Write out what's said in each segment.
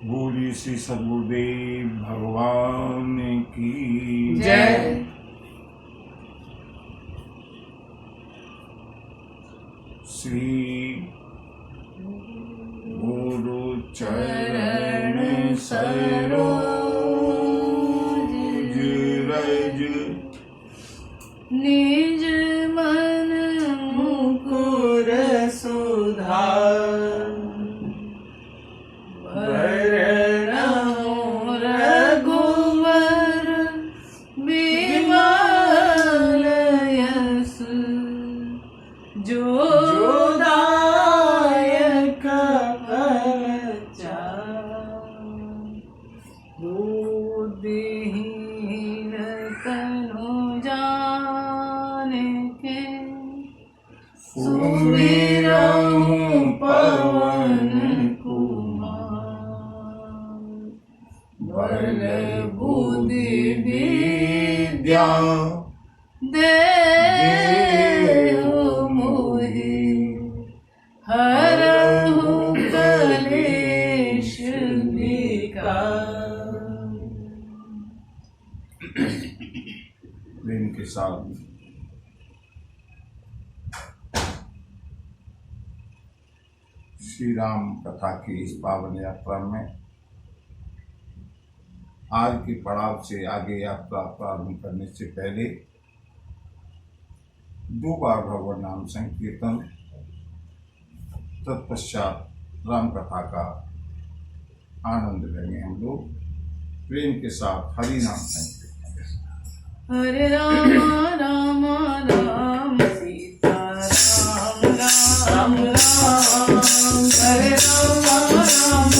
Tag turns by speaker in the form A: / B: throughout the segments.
A: बोलिए श्री सद्गुरुदेव भगवान की
B: जय।
A: श्री गुरु चरण सरोज रज
B: निज मन मुकुर सुधार वरणो रघुवर बिमल यश जो दायक बुद्धिहीन तनु जानिके सुमिरऊं पवन कुमार बल बुद्धि विद्या देहु मोहि हरहु कलेश विकार।
A: प्रेम के साथ श्री राम कथा की इस पावन यात्रा में आज के पड़ाव से आगे यात्रा प्रारंभ करने से पहले 2 बार भगवान नाम संकीर्तन तत्पश्चात राम कथा का आनंद लेंगे। हम लोग प्रेम के साथ हरि नाम संकीर्तन।
B: हरे राम राम राम सीता राम राम राम हरे राम राम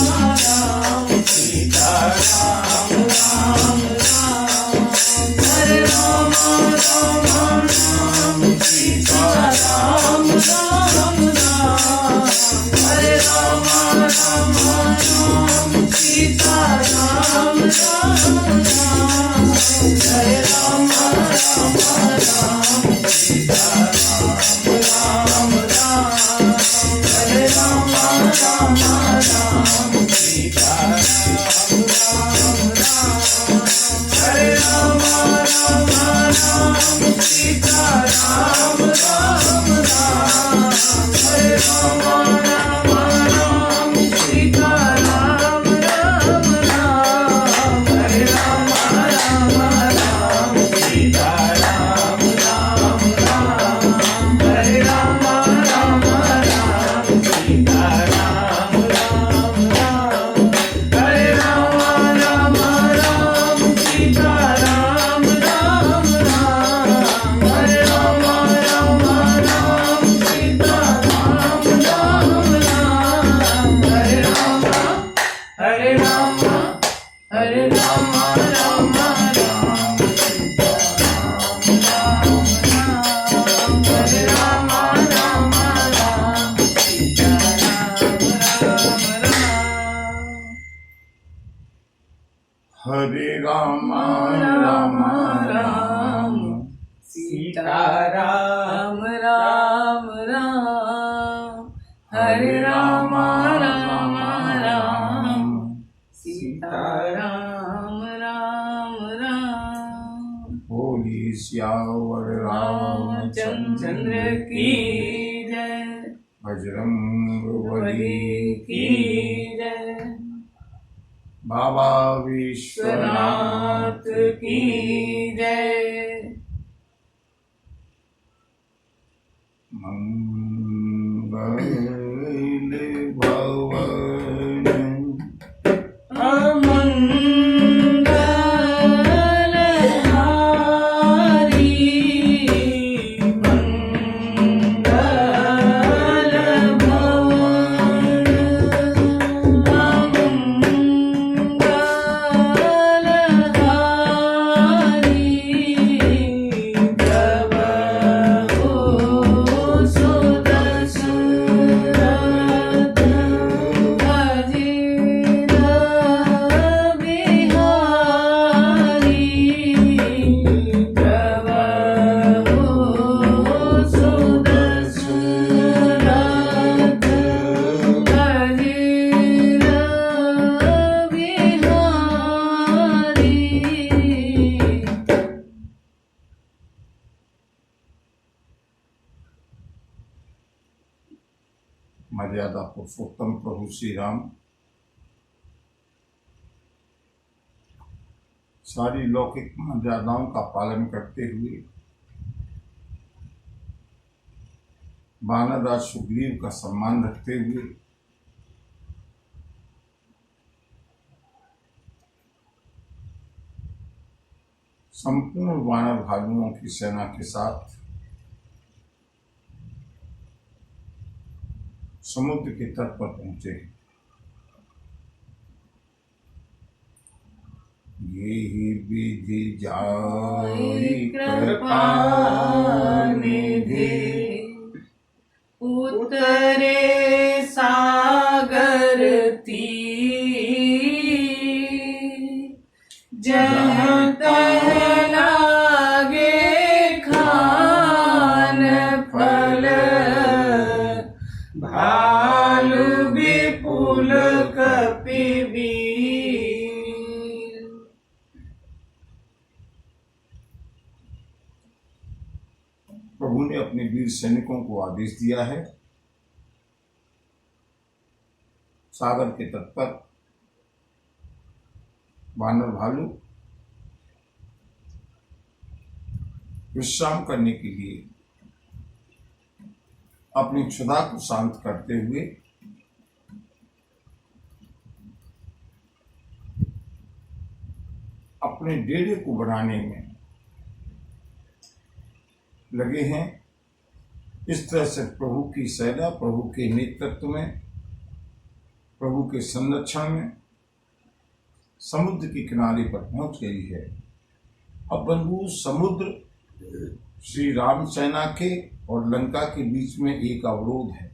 B: राम सीता राम राम राम हरे राम राम राम सीता राम राम राम हरे राम राम राम सीता राम राम राम हरे राम राम राम सीता राम राम राम हरे राम राम राम सीता राम राम राम हरे राम राम राम सीता राम राम राम हरे राम राम राम सीता राम राम राम हरे राम राम राम सीता राम राम राम हरे राम राम राम सीता राम राम राम हरे राम राम राम सीता राम राम राम हरे राम राम राम सीता राम राम राम हरे राम हरे राम हरे राम राम राम सीता राम राम हरे राम राम राम सीता राम राम राम
A: हरे राम
B: राम राम हरे राम राम राम सीता राम राम राम
A: बोली सियावर
B: रामचंद्र की जय
A: बजरंग बली
B: की जय
A: बाबा विश्वनाथ
B: विश्वनाथ की जय
A: मंगल भवन
B: अमंगलहारी मंगल भवन अमंगलहारी जब हो
A: मर्यादा पुरुषोत्तम प्रभु श्री राम सारी लौकिक मर्यादाओं का पालन करते हुए वानरराज सुग्रीव का सम्मान रखते हुए संपूर्ण वानर भालुओं की सेना के साथ समुद्र के तट पर पहुंचे। ये ही विधि जाई कृपा निधि
B: उतरे सागर तीर जहाँ तह लागे खान फल भालु विपुल कपिवीर।
A: प्रभु ने अपने वीर सैनिकों को आदेश दिया है सागर के तट पर वानर भालु विश्राम करने के लिए अपनी क्षुधा को शांत करते हुए अपने डेरे को बनाने में लगे हैं। इस तरह से प्रभु की सेना प्रभु के नेतृत्व में प्रभु के संरक्षण में समुद्र के किनारे पर पहुंच गई है। अब बंधु समुद्र श्री राम सेना के और लंका के बीच में एक अवरोध है।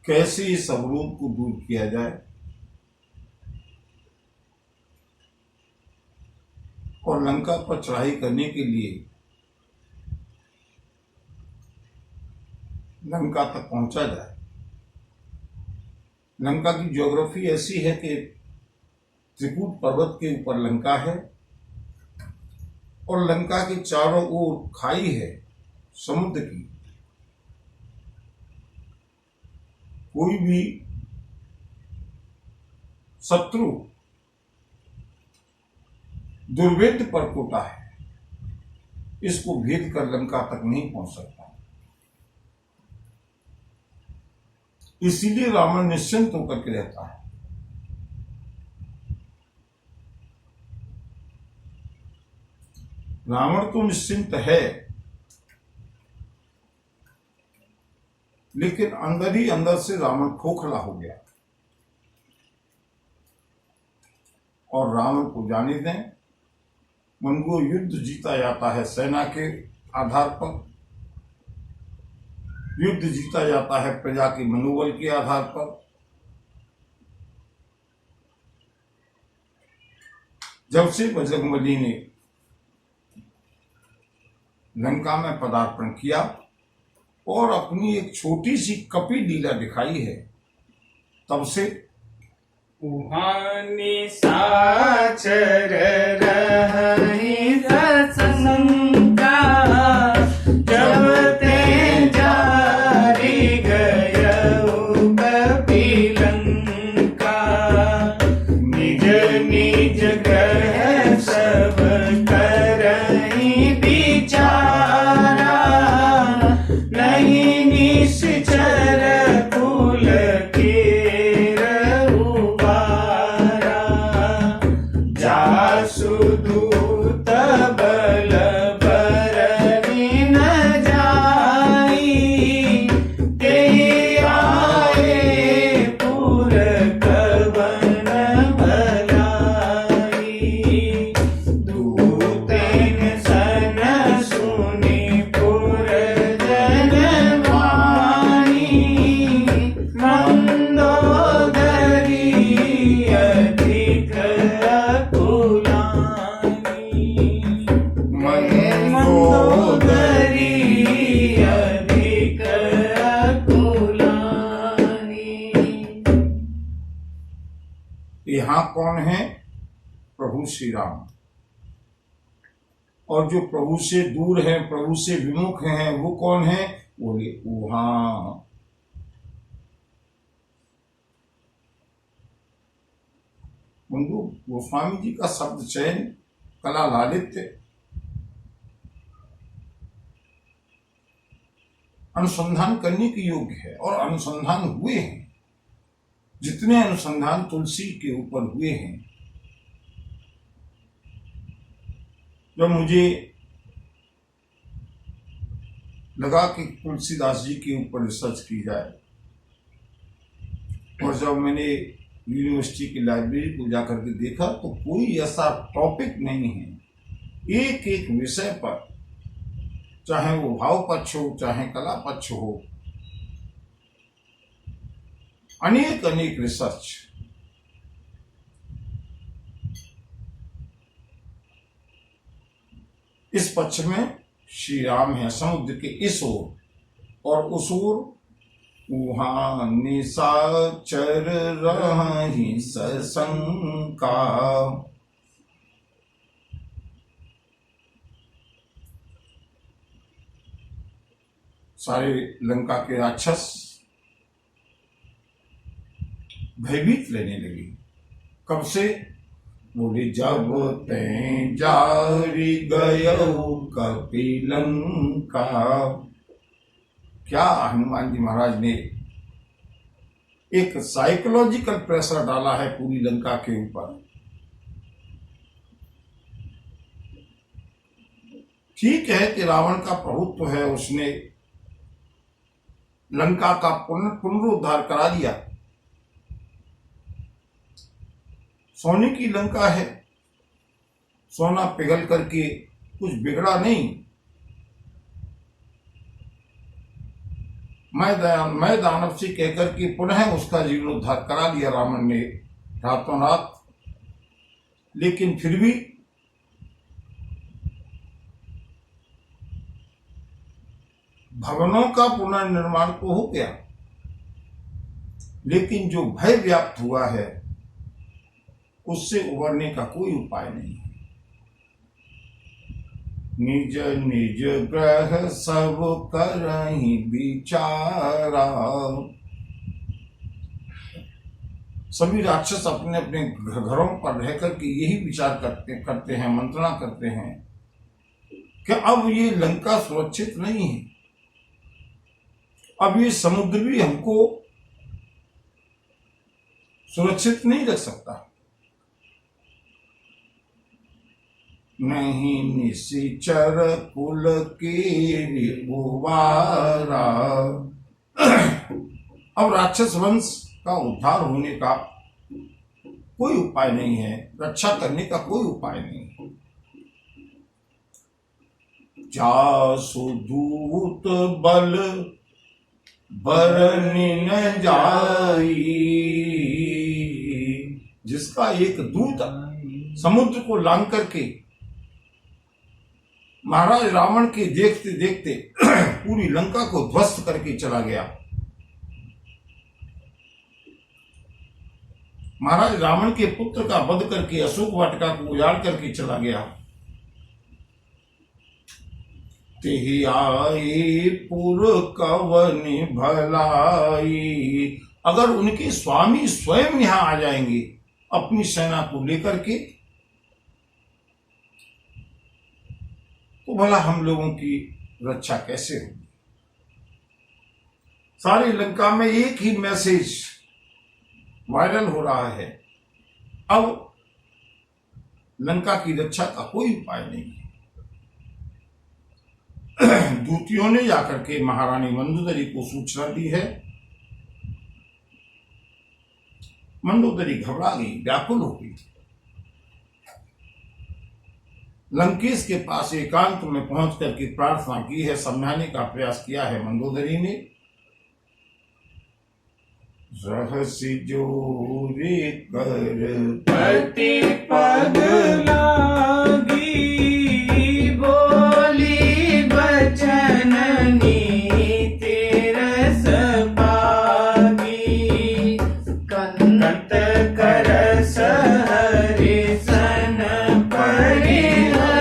A: कैसे इस अवरोध को दूर किया जाए और लंका पर चढ़ाई करने के लिए लंका तक पहुंचा जाए। लंका की ज्योग्राफी ऐसी है कि त्रिकूट पर्वत के ऊपर लंका है और लंका के चारों ओर खाई है समुद्र की। कोई भी शत्रु दुर्भेद्य परकोटा है, इसको भेद कर लंका तक नहीं पहुंच सकता। इसीलिए रावण निश्चिंत होकर के रहता है। रावण तो निश्चिंत है, लेकिन अंदर ही अंदर से रावण खोखला हो गया। और रावण को जाने दें, उनको युद्ध जीता जाता है सेना के आधार पर, युद्ध जीता जाता है प्रजा के मनोबल के आधार पर। जब से बजरंगबली ने लंका में पदार्पण किया और अपनी एक छोटी सी कपि लीला दिखाई है, तब से
B: उहानी साचर रही सत्संगा जब ते जारी गयउ कपिलंका निज निज ग्रह सब करहि विचारा नहीं निश्चर कुल के सुदूत बल बरनी न जाई ते आए पुर कवन भलाई दूतेन सन सुनि पुर जन वाणी मंदोदरी अधिक
A: यहाँ कौन है? प्रभु श्री राम। और जो प्रभु से दूर है, प्रभु से विमुख हैं, वो कौन है? बोले ऊहा। बंधु, गोस्वामी जी का शब्द चयन कला लालित्य अनुसंधान करने के योग्य है, और अनुसंधान हुए हैं। जितने अनुसंधान तुलसी के ऊपर हुए हैं, जब मुझे लगा कि तुलसीदास जी के ऊपर रिसर्च की जाए, और जब मैंने यूनिवर्सिटी की लाइब्रेरी को जाकर के देखा, तो कोई ऐसा टॉपिक नहीं है। एक एक विषय पर, चाहे वो भाव पक्ष हो, चाहे कला पक्ष हो, अनेक अनेक रिसर्च। इस पक्ष में श्री राम है समुद्र के इस ओर, और उस ओर वहां निशाचर रही सशंका। सारे लंका के राक्षस भयभीत लेने लगे। कब से? बोले जब तैं जारी गयो कपिलंका। क्या हनुमान जी महाराज ने एक साइकोलॉजिकल प्रेशर डाला है पूरी लंका के ऊपर। ठीक है कि रावण का प्रभुत्व है, उसने लंका का पुनरुद्धार करा दिया। सोने की लंका है, सोना पिघल करके कुछ बिगड़ा नहीं। मैं दानव से कहकर के पुनः उसका जीर्णोद्धार करा दिया रावण ने रातों रात। लेकिन फिर भी भवनों का पुनर्निर्माण तो हो गया, लेकिन जो भय व्याप्त हुआ है उससे उबरने का कोई उपाय नहीं है। निज निज ग्रह सब करहि विचारा। सभी राक्षस अपने अपने घरों पर रह करके यही विचार करते हैं, मंत्रणा करते हैं कि अब ये लंका सुरक्षित नहीं है, अब ये समुद्र भी हमको सुरक्षित नहीं रख सकता। नहीं निशिचर कुल के रिपुवारा। अब राक्षस वंश का उद्धार होने का कोई उपाय नहीं है, रक्षा करने का कोई उपाय नहीं है। जासु दूत बल बरनि न जाई। जिसका एक दूत समुद्र को लांग करके महाराज रावण के देखते देखते पूरी लंका को ध्वस्त करके चला गया। महाराज रावण के पुत्र का वध करके अशोक वाटिका को उजाड़ करके चला गया। तेहि आए पुर कवनि भलाई। अगर उनके स्वामी स्वयं यहां आ जाएंगे अपनी सेना को लेकर के, तो भला हम लोगों की रक्षा कैसे होगी? सारी लंका में एक ही मैसेज वायरल हो रहा है, अब लंका की रक्षा का कोई उपाय नहीं है। दूतियों ने जाकर के महारानी मंदोदरी को सूचना दी है। मंदोदरी घबरा गई, व्याकुल हो गई। लंकेश के पास एकांत में पहुंच करके प्रार्थना की है, समझाने का प्रयास किया है मंदोदरी ने। रहस्य जोरे कर
B: पति पग लागी, बोली बचन नीति रस पागी। कंत करस हरि सन परिहरहु,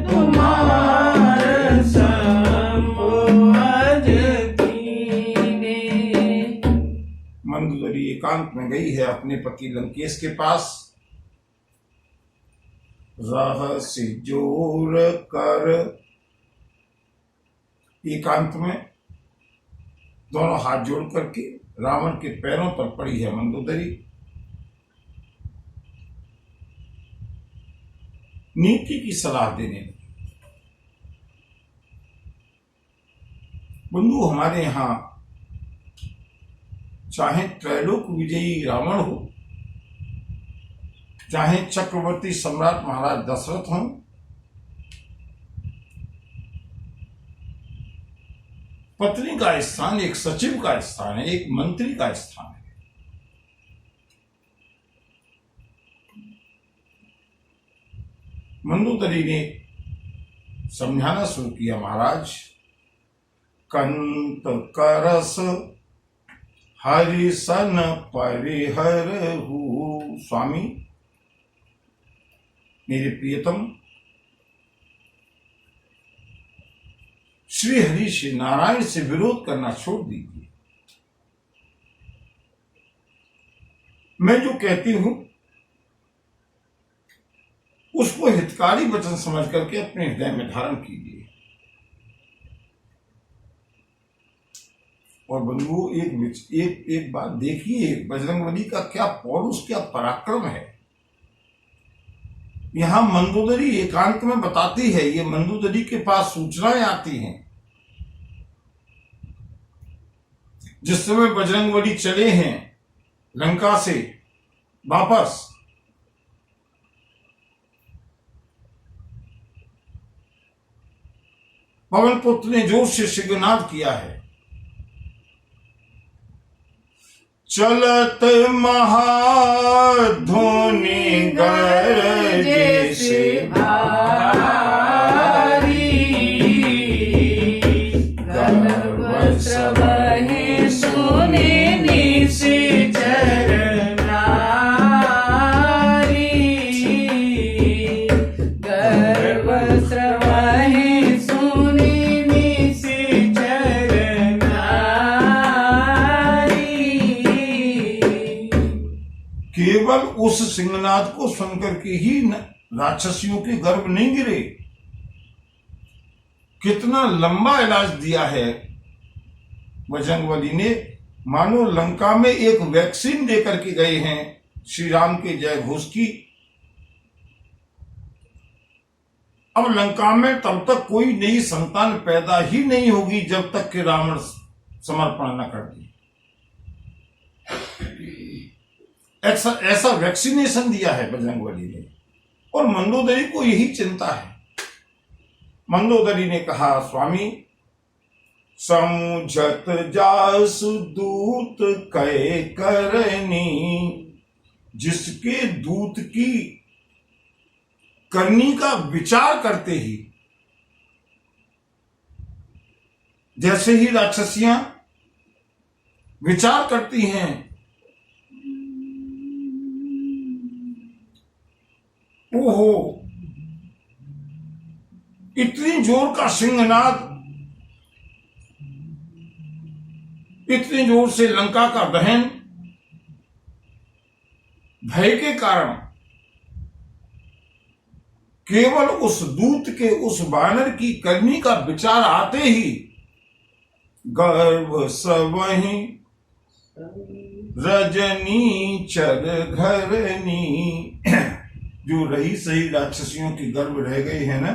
B: तुम्हार संबोध कीने।
A: मंदोदरी एकांत में गई है अपने पति लंकेश के पास। रहस्य जोर कर, एकांत में दोनों हाथ जोड़ करके रावण के पैरों पर पड़ी है मंदोदरी। नीति की सलाह देने लगी। बंधु, हमारे यहां चाहे त्रैलोक विजयी रावण हो, चाहे चक्रवर्ती सम्राट महाराज दशरथ हों, पत्नी का स्थान एक सचिव का स्थान है, एक मंत्री का स्थान है। मंदोदरी ने समझाना शुरू किया, महाराज कंत करस हरिसन परिहर हूँ। स्वामी, मेरे प्रियतम, श्री हरि श्री नारायण से विरोध करना छोड़ दीजिए। मैं जो कहती हूं उसको हितकारी वचन समझ करके अपने हृदय में धारण कीजिए। और बंधुओं, एक बात देखिए, बजरंगबली का क्या पौरुष, क्या पराक्रम है। यहां मंदोदरी एकांत में बताती है, ये मंदोदरी के पास सूचनाएं आती हैं। जिस समय बजरंगबली चले हैं लंका से वापस, पवन पुत्र ने जोर से सिंहनाद किया है, चलत महाध्वनि गरजे से
B: भारी, गर्व स्रवहि सुनि निशिचर नारी, गर्व स्रवहि सुनि निशिचर
A: केवल उस सिंहनाद को सुनकर के ही राक्षसियों के गर्भ नहीं गिरे। कितना लंबा इलाज दिया है बजरंगबली ने, मानो लंका में एक वैक्सीन देकर के गए हैं श्री राम के जय घोष की। अब लंका में तब तक कोई नई संतान पैदा ही नहीं होगी जब तक कि रावण समर्पण न कर दे। ऐसा वैक्सीनेशन दिया है बजरंगबली ने, और मंदोदरी को यही चिंता है। मंदोदरी ने कहा, स्वामी, समुझत जासु दूत कै करनी, जिसके दूत की करनी का विचार करते ही, जैसे ही राक्षसियां विचार करती हैं, ओहो, इतनी जोर का सिंहनाद, इतनी जोर से लंका का दहन, भय के कारण केवल उस दूत के, उस वानर की करनी का विचार आते ही गर्भ सवहि रजनी चर घरनी, जो रही सही राक्षसियों की गर्भ रह गई है ना,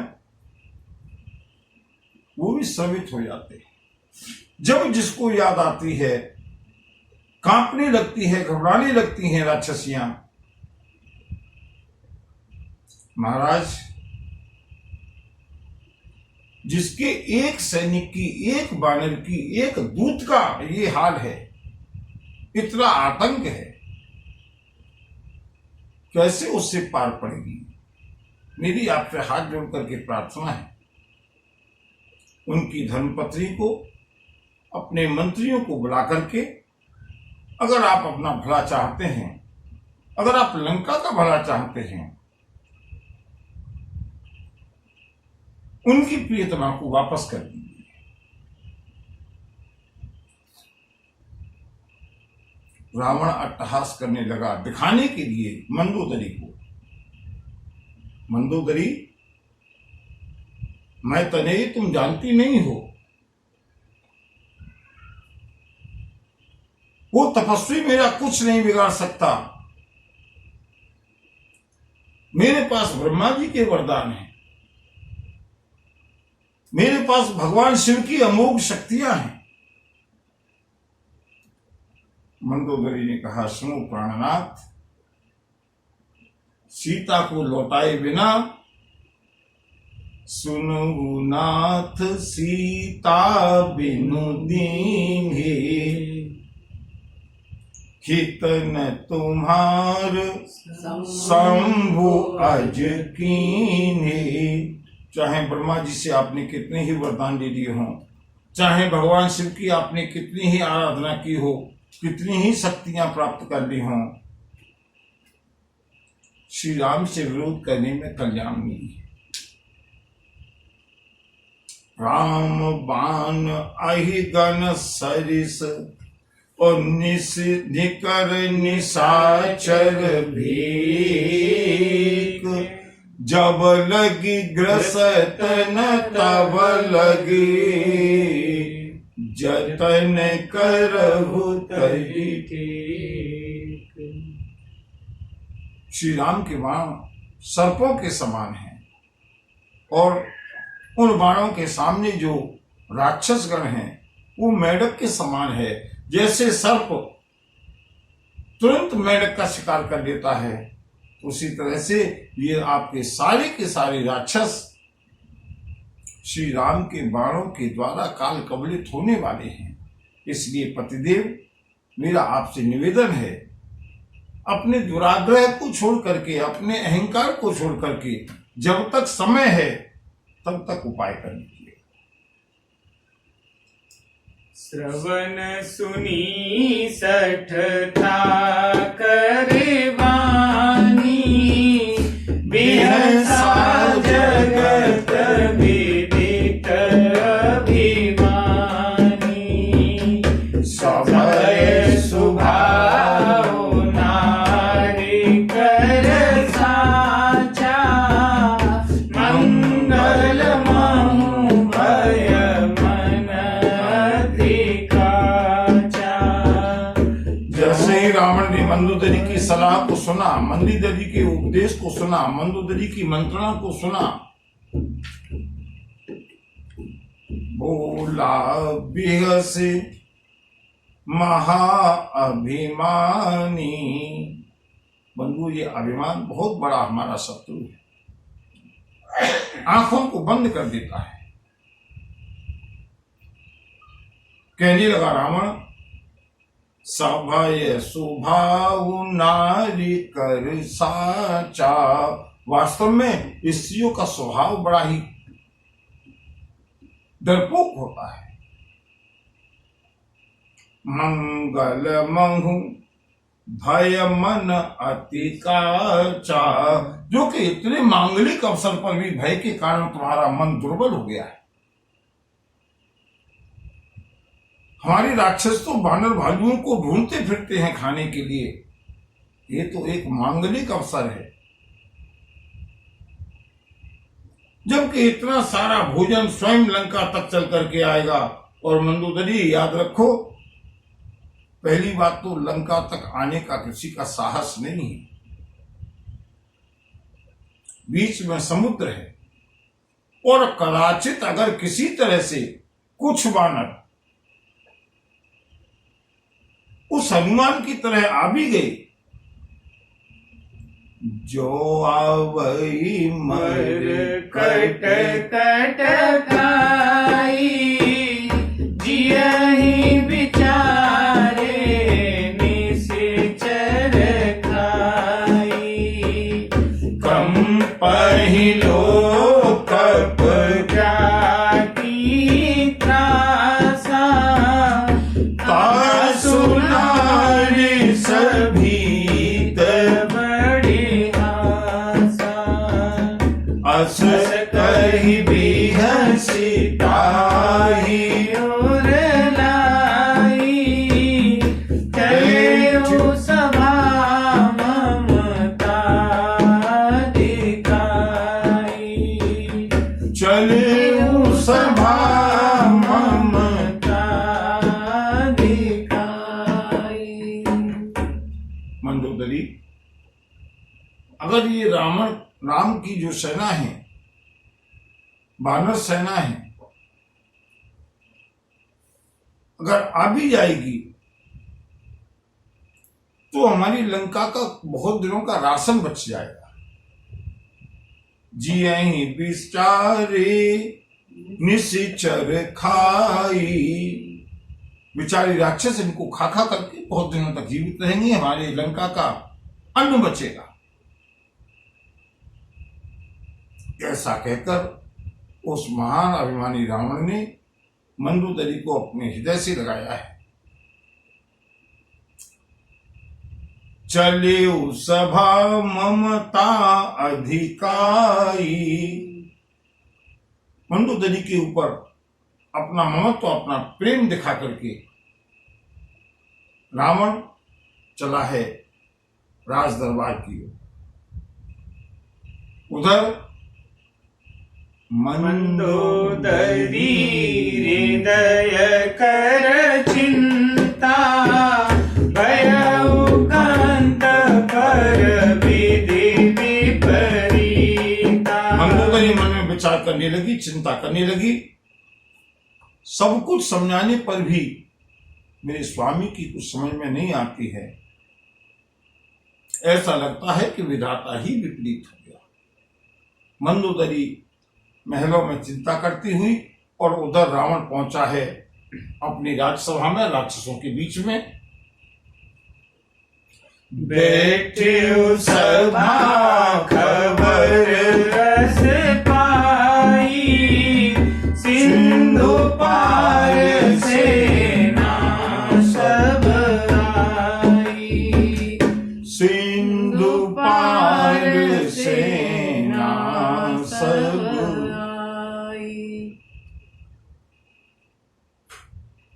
A: वो भी स्रवित हो जाते हैं। जब जिसको याद आती है, कांपने लगती है, घबराने लगती हैं राक्षसियां। महाराज, जिसके एक सैनिक की, एक बानर की, एक दूत का ये हाल है, इतना आतंक है, कैसे उससे पार पड़ेगी। मेरी आपसे हाथ जोड़ करके प्रार्थना है, उनकी धर्मपत्नी को, अपने मंत्रियों को बुला करके, अगर आप अपना भला चाहते हैं, अगर आप लंका का भला चाहते हैं, उनकी प्रियतमा को वापस कर दीजिए। रावण अट्टहास करने लगा दिखाने के लिए मंदोदरी को, मंदोदरी मैं तनय तुम जानती नहीं हो, वो तपस्वी मेरा कुछ नहीं बिगाड़ सकता, मेरे पास ब्रह्मा जी के वरदान हैं, मेरे पास भगवान शिव की अमोघ शक्तियां हैं। मंदोदरी ने कहा सुनो प्राणनाथ, सीता को लौटाए बिना सुनो नाथ सीता बिनु दीन्हे, कितन तुम्हार शंभु अज कीन्हे। चाहे ब्रह्मा जी से आपने कितने ही वरदान दे दिए हों, चाहे भगवान शिव की आपने कितनी ही आराधना की हो, कितनी ही शक्तियां प्राप्त कर ली हों, श्री राम से विरोध करने में कल्याण नहीं है। राम बाण अहि गण सरिस और निकर निशाचर भीक, जब लगी ग्रसन तब लगी, जतन करहु तहि ठीक। श्री राम के बाण सर्पों के समान हैं और उन बाणों के सामने जो राक्षस गण हैं वो मेढक के समान है। जैसे सर्प तुरंत मेढक का शिकार कर लेता है, उसी तरह से ये आपके सारे के सारे राक्षस श्री राम के बाणों के द्वारा काल कबलित होने वाले हैं। इसलिए पतिदेव मेरा आपसे निवेदन है, अपने दुराग्रह को छोड़ करके, अपने अहंकार को छोड़ करके जब तक समय है तब तक उपाय कर लीजिए।
B: श्रवण सुनी सठता करे वाणी, बिहसा जगत विदित अभिमानी, सभय सुभाव नारी कर साचा, मंगल महु भय मन अधिकाचा।
A: जैसे ही रावण ने मंदोदरी की सलाह को सुना, मंदोदरी के उपदेश को सुना, मंदोदरी की मंत्रणा को सुना, बोला बिहसे महा अभिमानी। बंधु, ये अभिमान बहुत बड़ा हमारा शत्रु है, आंखों को बंद कर देता है। कहने लगा रावण, सभय स्वभाव नारी कर साचा। वास्तव में स्त्रियों का स्वभाव बड़ा ही डरपोक होता है। मंगल महु भय मन अति काचा, जो कि इतने मांगलिक अवसर पर भी भय के कारण तुम्हारा मन दुर्बल हो गया है। हमारे राक्षस तो बानर भालुओं को ढूंढते फिरते हैं खाने के लिए, ये तो एक मांगलिक अवसर है, जबकि इतना सारा भोजन स्वयं लंका तक चल करके आएगा। और मंदोदरी याद रखो, पहली बात तो लंका तक आने का किसी का साहस नहीं है, बीच में समुद्र है, और कदाचित अगर किसी तरह से कुछ बानर उस हनुमान की तरह आ भी गए, जो आवई मर
B: कट कट खाई, जियहि बिचारे निश्चर खाई, कम पहिलो कप जाति त्रासा, तासु नारी सभी बड़ी आशा, अस कहि भी सिपाही और लाई, चले सभा ममता दिखाई, चले सभा ममता दिखाई।
A: मंदोदरी, अगर ये राम की जो सेना है, वानर सेना है, अगर आ भी जाएगी तो हमारी लंका का बहुत दिनों का राशन बच जाएगा। जी यही बिचारे निशिचर खाई, बेचारी राक्षस इनको खा खा करके बहुत दिनों तक जीवित रहेंगे, हमारे लंका का अन्न बचेगा। ऐसा कहकर उस महान अभिमानी रावण ने मंदोदरी को अपने हृदय से लगाया है। चले सभा ममता अधिकाई, मंदोदरी के ऊपर अपना ममत्व, अपना प्रेम दिखा करके रावण चला है राज दरबार की ओर। उधर
B: मंदोदरी हृदय कर चिंता, भयउ कांत पर विधि विपरीता।
A: मंदोदरी मन में विचार करने लगी, चिंता करने लगी। सब कुछ समझाने पर भी मेरे स्वामी की कुछ समझ में नहीं आती है। ऐसा लगता है कि विधाता ही विपरीत हो गया। मंदोदरी महलों में चिंता करती हुई और उधर रावण पहुंचा है अपनी राजसभा में, राक्षसों के बीच में।
B: बैठे सभा खबर रस पाई, सिंधु पार सेना सब आई,
A: सिंधु पार सेना सब।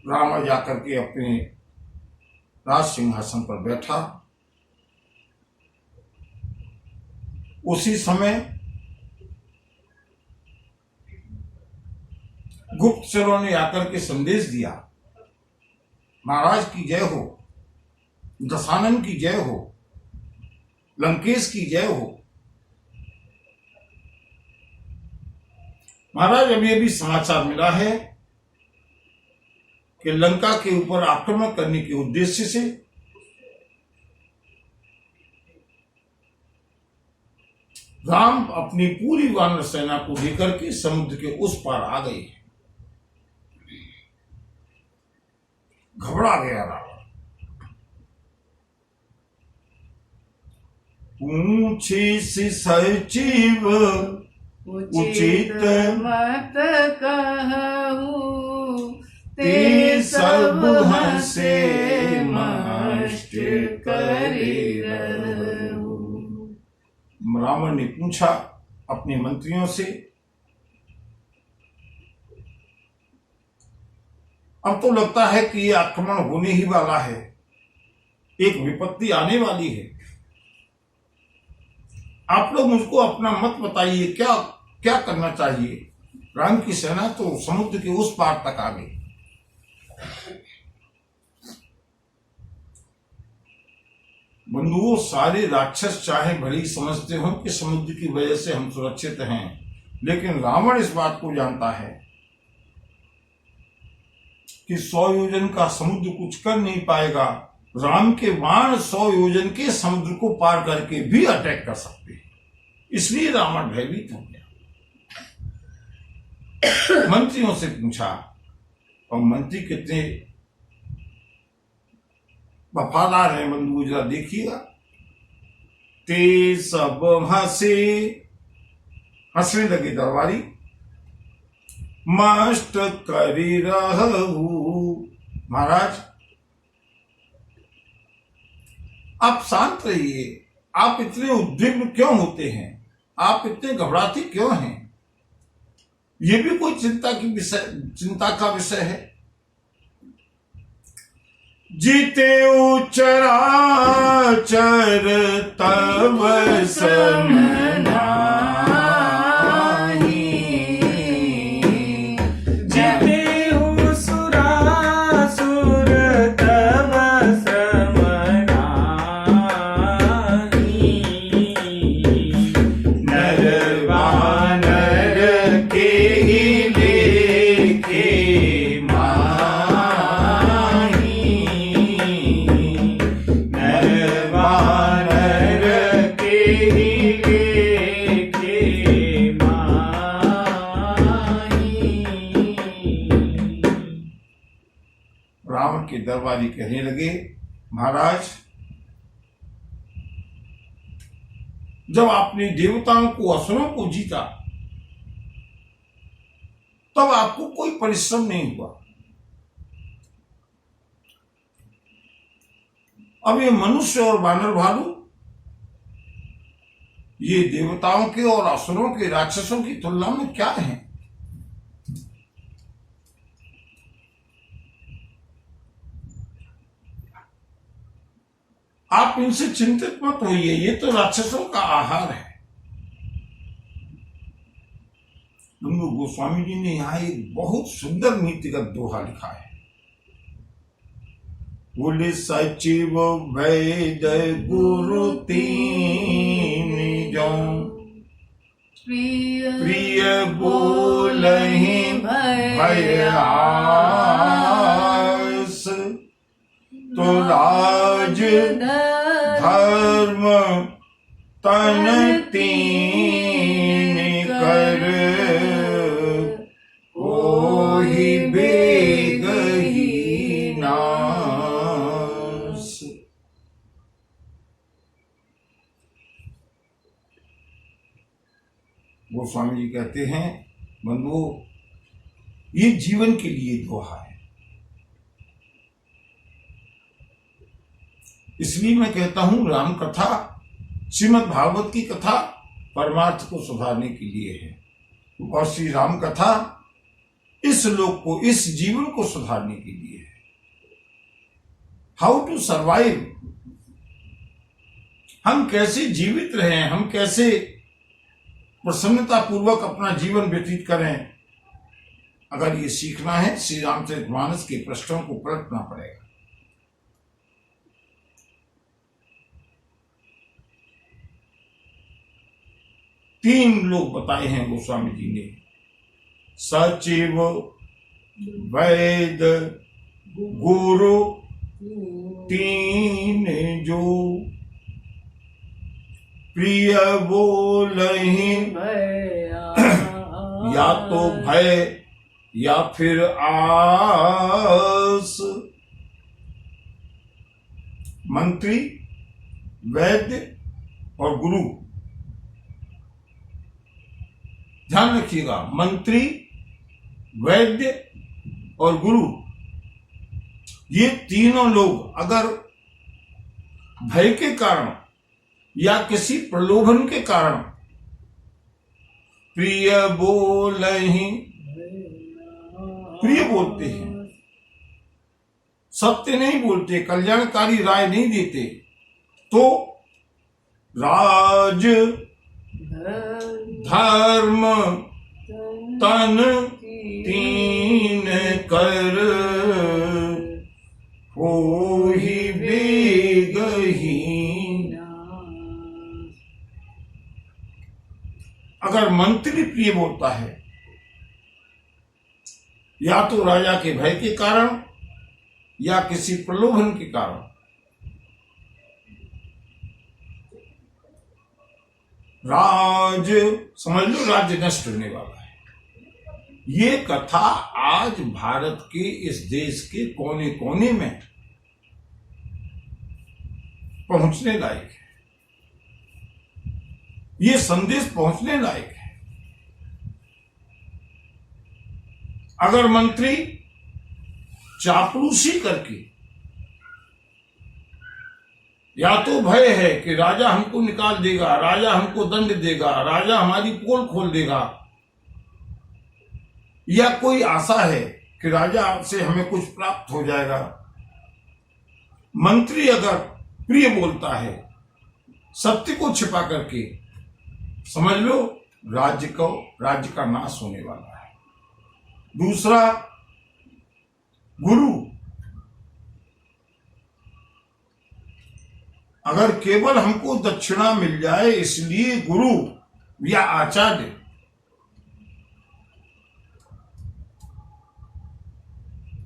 A: रावण जाकर के अपने राज सिंहासन पर बैठा। उसी समय गुप्तचरों ने आकर के संदेश दिया, महाराज की जय हो, दशानन की जय हो, लंकेश की जय हो। महाराज, अभी अभी समाचार मिला है कि लंका के ऊपर आक्रमण करने के उद्देश्य से राम अपनी पूरी वानर सेना को लेकर के समुद्र के उस पार आ गए हैं। घबरा गया रावण। पूछी सी सचिव उचित
B: मत कहूँ,
A: ते सब हंसे मष्ट करे रहूं। रावण ने पूछा अपने मंत्रियों से, अब तो लगता है कि ये आक्रमण होने ही वाला है, एक विपत्ति आने वाली है। आप लोग मुझको अपना मत बताइए, क्या क्या करना चाहिए। राम की सेना तो समुद्र के उस पार तक आ गई। बंधुओं, सारे राक्षस चाहे भले ही समझते हो कि समुद्र की वजह से हम सुरक्षित हैं, लेकिन रावण इस बात को जानता है कि 100 योजन का समुद्र कुछ कर नहीं पाएगा। राम के बाण 100 योजन के समुद्र को पार करके भी अटैक कर सकते हैं। इसलिए रावण भयभीत हो गया। मंत्रियों से पूछा, और मंत्री कितने वफादार है बंधु, जरा देखिएगा। ते सब हंसने लगे दरबारी। मष्ट करी रहू, महाराज आप शांत रहिए। आप इतने उद्विग्न क्यों होते हैं? आप इतने घबराते क्यों हैं? ये भी कोई चिंता का विषय है? जीते चराचर तब सम नाही,
B: जीते सुरासुर तब श्रम नाही,
A: नर वानर के ही लेखे माही, नर वानर
B: के ही लेखे माही।
A: रावण के दरबारी कहने लगे, महाराज, जब आपने देवताओं को असुरों को जीता तब आपको कोई परिश्रम नहीं हुआ। अब ये मनुष्य और वानर भालू ये देवताओं के और असुरों के, राक्षसों की तुलना में क्या है? आप इनसे चिंतित मत होइए, ये तो राक्षसों का आहार है। गंगू गोस्वामी जी ने यहां एक बहुत सुंदर नीतिगत दोहा लिखा है। बोले सचिव वैद गुरु तीन जो, प्रिय बोलहि भयास, तो राज धर्म तन तीन कर, ओहि बेगहि नास। गोस्वामी जी कहते हैं, बंधुओं, ये जीवन के लिए दोहा है। इसलिए मैं कहता हूं, राम कथा, श्रीमद् भागवत की कथा परमार्थ को सुधारने के लिए है, और श्री राम कथा इस लोक को, इस जीवन को सुधारने के लिए है। हाउ टू सर्वाइव, हम कैसे जीवित रहें, हम कैसे प्रसन्नता पूर्वक अपना जीवन व्यतीत करें, अगर ये सीखना है, श्री रामचरितमानस के पृष्ठों को पलटना पड़ेगा। तीन लोग बताए हैं गोस्वामी जी ने, सचिव वैद गुरु तीन जो, प्रिय बोलहि या तो भय या फिर आस, मंत्री, वैद्य और गुरु। ध्यान रखिएगा, मंत्री, वैद्य और गुरु, ये तीनों लोग अगर भय के कारण या किसी प्रलोभन के कारण प्रिय बोलहि, प्रिय बोलते हैं, सत्य नहीं बोलते, कल्याणकारी राय नहीं देते, तो राज धर्म तन तीन कर, होहि बेगहि। अगर मंत्री प्रिय बोलता है, या तो राजा के भय के कारण या किसी प्रलोभन के कारण, राज समझ लो, राज्य नष्ट होने वाला है। ये कथा आज भारत के इस देश के कोने कोने में पहुंचने लायक है, ये संदेश पहुंचने लायक है। अगर मंत्री चापलूसी करके, या तो भय है कि राजा हमको निकाल देगा, राजा हमको दंड देगा, राजा हमारी पोल खोल देगा, या कोई आशा है कि राजा से हमें कुछ प्राप्त हो जाएगा, मंत्री अगर प्रिय बोलता है सत्य को छिपा करके, समझ लो राज्य का नाश होने वाला है। दूसरा, गुरु अगर केवल हमको दक्षिणा मिल जाए इसलिए गुरु या आचार्य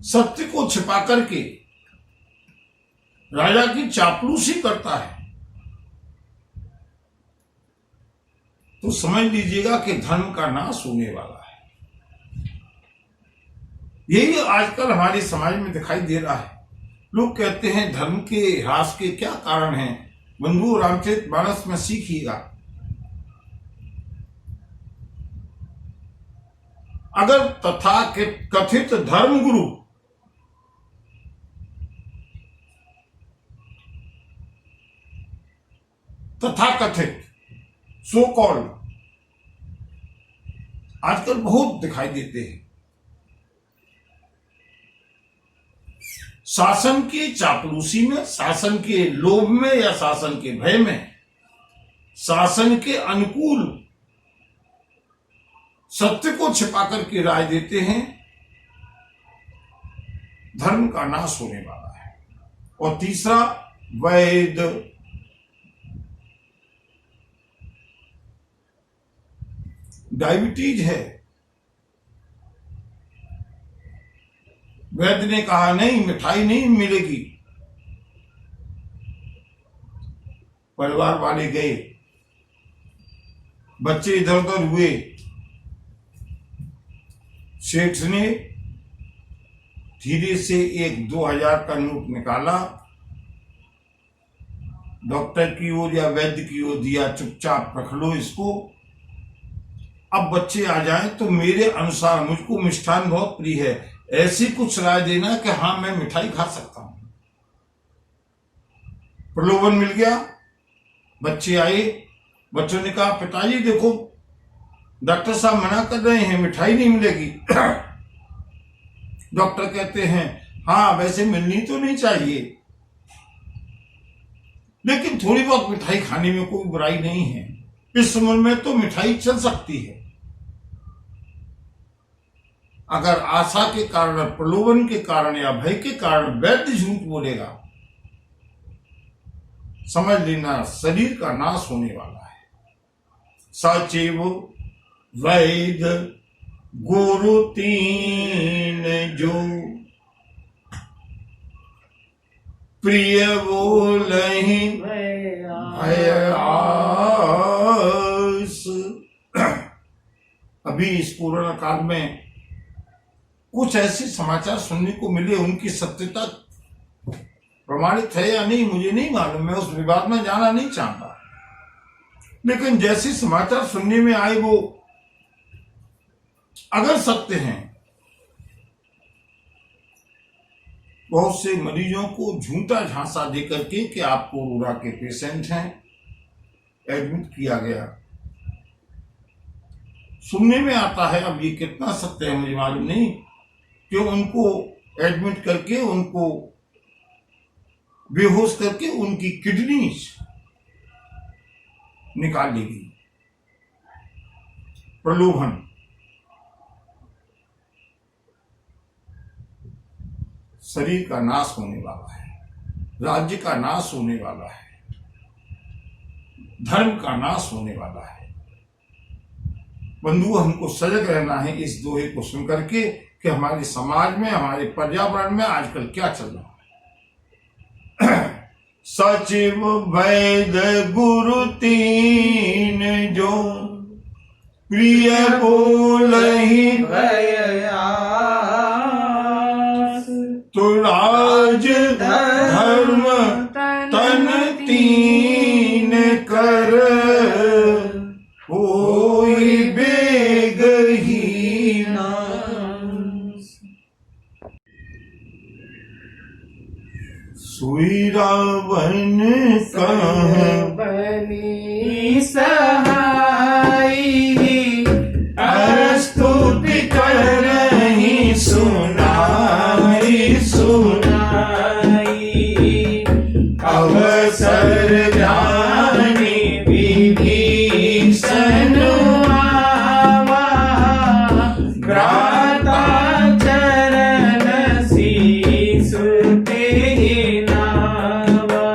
A: सत्य को छिपा करके राजा की चापलूसी करता है तो समझ लीजिएगा कि धर्म का नाश होने वाला है। यही आजकल हमारे समाज में दिखाई दे रहा है। लोग कहते हैं धर्म के ह्रास के क्या कारण हैं। बंधु रामचरितमानस में सीखिएगा, अगर तथा कथित धर्म गुरु तथा कथित सो कॉल्ड आजकल बहुत दिखाई देते हैं, शासन की चापलूसी में, शासन के लोभ में या शासन के भय में, शासन के अनुकूल सत्य को छिपा करके राय देते हैं। धर्म का नाश होने वाला है। और तीसरा, वैद डायबिटीज है। वैद्य ने कहा नहीं, मिठाई नहीं मिलेगी। परिवार वाले गए, बच्चे इधर उधर हुए, सेठ ने धीरे से 1-2 हजार का नोट निकाला, डॉक्टर की ओर या वैद्य की ओर दिया, चुपचाप रख लो इसको, अब बच्चे आ जाएं तो मेरे अनुसार, मुझको मिष्ठान बहुत प्रिय है, ऐसी कुछ राय देना कि हाँ मैं मिठाई खा सकता हूं। प्रलोभन मिल गया। बच्चे आए, बच्चों ने कहा पिताजी देखो डॉक्टर साहब मना कर रहे हैं, मिठाई नहीं मिलेगी। डॉक्टर कहते हैं हाँ वैसे मिलनी तो नहीं चाहिए, लेकिन थोड़ी बहुत मिठाई खाने में कोई बुराई नहीं है, इस उम्र में तो मिठाई चल सकती है। अगर आशा के कारण, प्रलोभन के कारण या भय के कारण वैद्य झूठ बोलेगा, समझ लेना शरीर का नाश होने वाला है। सचिव वैद गुरु तीन जो प्रिय बोलहि भय आस। अभी इस कोरोना काल में कुछ ऐसे समाचार सुनने को मिले, उनकी सत्यता प्रमाणित है या नहीं मुझे नहीं मालूम, मैं उस विवाद में जाना नहीं चाहता, लेकिन जैसे समाचार सुनने में आए वो अगर सत्य हैं, बहुत से मरीजों को झूठा झांसा देकर के कि आप कोरोना के पेशेंट हैं, एडमिट किया गया। सुनने में आता है, अब ये कितना सत्य है मुझे मालूम नहीं, कि उनको एडमिट करके उनको बेहोश करके उनकी किडनी निकाल ली गई। प्रलोभन। शरीर का नाश होने वाला है, राज्य का नाश होने वाला है, धर्म का नाश होने वाला है। बंधु, हमको सजग रहना है इस दोहे को सुनकर के कि हमारे समाज में, हमारे पर्यावरण में आजकल क्या चल रहा है। सचिव वैद गुरु तीन जो प्रिय बोलहि
B: भय आस।
A: तो राज धर्म तन तीन कर होई बेगहीन। सुई रावण कह
B: बनी सहाई
A: स्तुति कर
B: भ्राता चरण शीस तेहि नावा।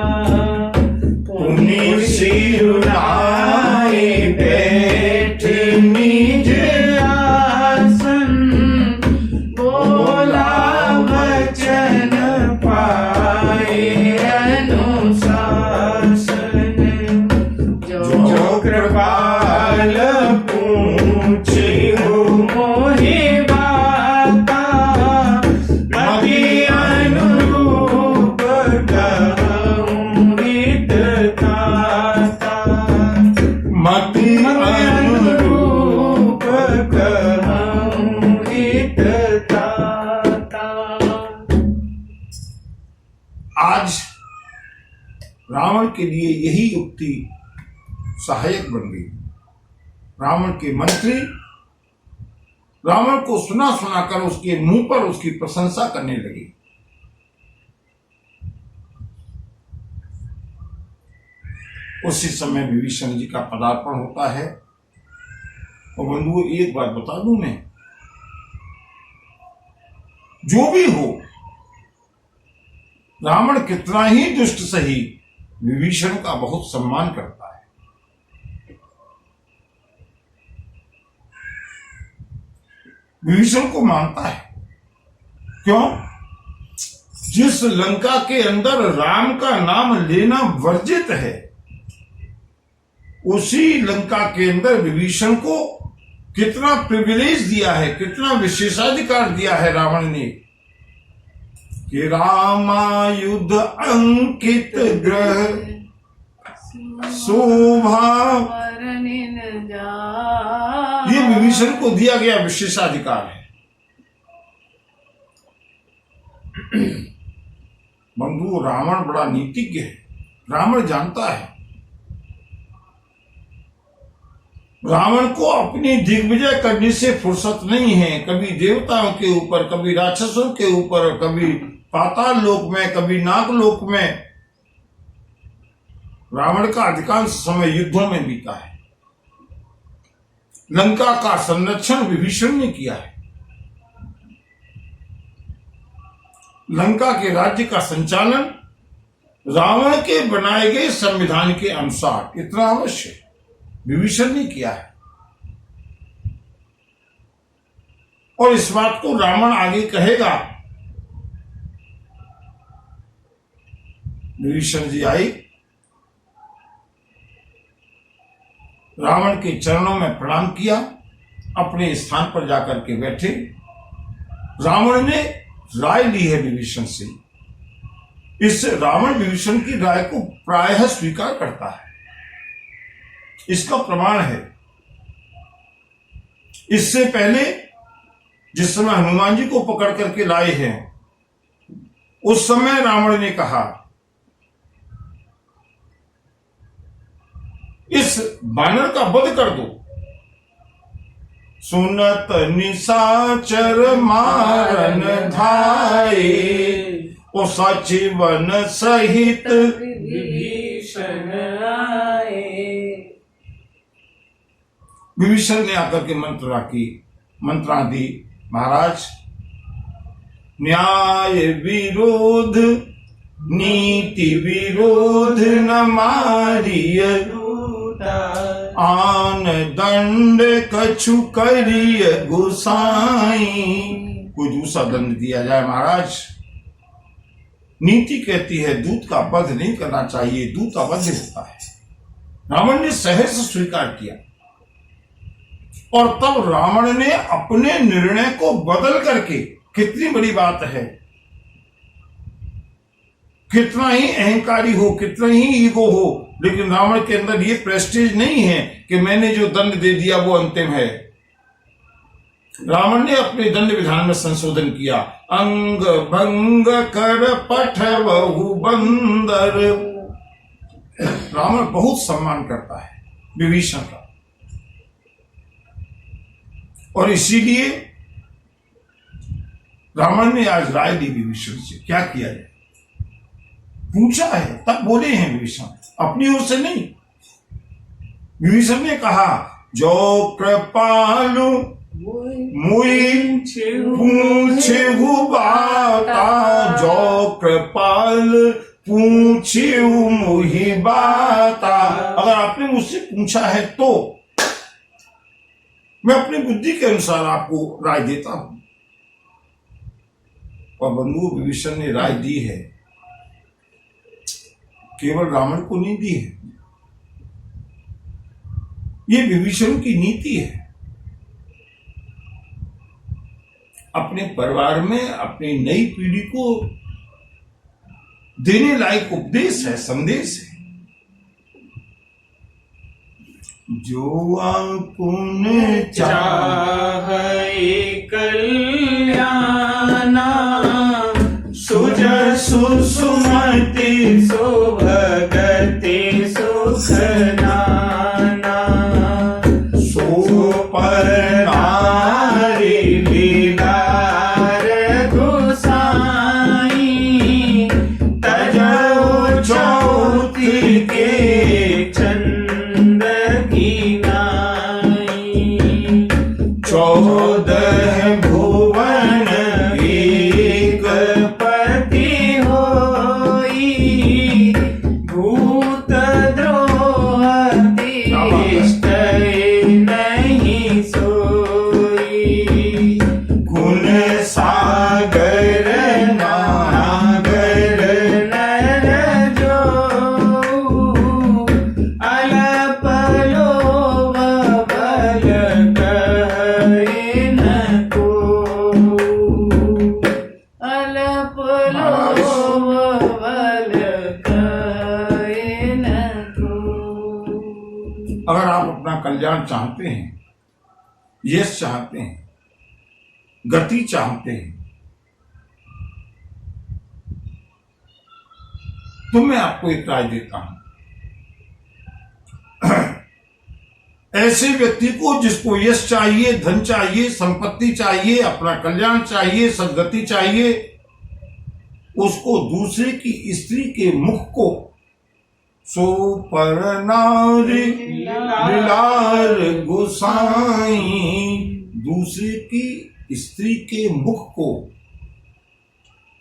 A: पुनि सिरुनाई
B: बैठे निज आसन, बोला वचन पाए अनुशासन। जो कृपाल पूछे हो मोहि बाता, मति अनुरूप कहूँ हितदाता।
A: मति
B: अनुरूप कहूँ हितदाता।
A: आज रावण के लिए यही युक्ति सहायक बन गई। रावण के मंत्री रावण को सुना सुनाकर उसके मुंह पर उसकी प्रशंसा करने लगे। उसी समय विभीषण जी का पदार्पण होता है। और बंधुओं, एक बात बता दूं मैं, जो भी हो, रावण कितना ही दुष्ट सही, विभीषण का बहुत सम्मान करता है। विभीषण को मानता है। क्यों? जिस लंका के अंदर राम का नाम लेना वर्जित है, उसी लंका के अंदर विभीषण को कितना प्रिविलेज दिया है, कितना विशेषाधिकार दिया है रावण ने कि रामायुध अंकित ग्रह शोभा, ये विभीषण को दिया गया विशेषाधिकार है। बंधु, रावण बड़ा नीतिज्ञ है। रावण जानता है, रावण को अपनी दिग्विजय करने से फुर्सत नहीं है। कभी देवताओं के ऊपर, कभी राक्षसों के ऊपर, कभी पाताल लोक में, कभी नागलोक में। रावण का अधिकांश समय युद्धों में बीता है। लंका का संरक्षण विभीषण ने किया है। लंका के राज्य का संचालन रावण के बनाए गए संविधान के अनुसार इतना अवश्य विभीषण ने किया है। और इस बात को रावण आगे कहेगा। विभीषण जी आई, रावण के चरणों में प्रणाम किया, अपने स्थान पर जाकर के बैठे। रावण ने राय ली है विभीषण से। इस रावण विभीषण की राय को प्रायः स्वीकार करता है। इसका प्रमाण है, इससे पहले जिस समय हनुमान जी को पकड़ करके लाए हैं, उस समय रावण ने कहा, इस बानर का वध कर दो। सुनत निशाचर मारन धाये, ओ सचिवन सहित
B: विभीषण आए।
A: विभीषण ने आकर के मंत्रा दी, महाराज, न्याय विरोध नीति विरोध न मारिय, आन दंड कछु करिय गुसाई। कोई दूसरा दंड दिया जाए महाराज। नीति कहती है दूत का वध नहीं करना चाहिए, दूत अवध होता है। रावण ने सहर्ष स्वीकार किया और तब रावण ने अपने निर्णय को बदल करके, कितनी बड़ी बात है, कितना ही अहंकारी हो, कितना ही ईगो हो, लेकिन रावण के अंदर ये प्रेस्टीज नहीं है कि मैंने जो दंड दे दिया वो अंतिम है। रावण ने अपने दंड विधान में संशोधन किया। अंग भंग कर पठवहु बंदर। रावण बहुत सम्मान करता है विभीषण का, और इसीलिए रावण ने आज राय दी विभीषण से, क्या किया जाए। पूछा है तब बोले हैं विभीषण, अपनी ओर से नहीं। विभीषण ने कहा, जो कृपालु मुई पूछहु बाता, जो कृपाल पूछहु मुहि बाता। अगर आपने मुझसे पूछा है तो मैं अपनी बुद्धि के अनुसार आपको राय देता हूं। और बंधु विभीषण ने राय दी है, केवल रावण को नहीं दी है, ये विभीषण की नीति है। अपने परिवार में अपनी नई पीढ़ी को देने लायक उपदेश है, संदेश है। जो आपुन
B: चाहे कल्याणा, सुजसु सुमति सुभगति सुख नाना।
A: सो पर
B: नारी लीलार गोसाई, तजो चौथी के चंद की नाई।
A: 14
B: भुवन एक पति होई, भूत द्रोह तिष्ठ नहीं सोई।
A: गुण सागर
B: नागर नर जो, अलप लोभ बल कहे न को। अलप लोभ बल कहे न को।
A: अगर आप अपना कल्याण चाहते हैं, यश चाहते हैं, गति चाहते हैं, तो मैं आपको एक राय देता हूं। ऐसे व्यक्ति को जिसको यश चाहिए, धन चाहिए, संपत्ति चाहिए, अपना कल्याण चाहिए, सद्गति चाहिए, उसको दूसरे की स्त्री के मुख को सो पर नारी लीलार गोसाई, दूसरे की स्त्री के मुख को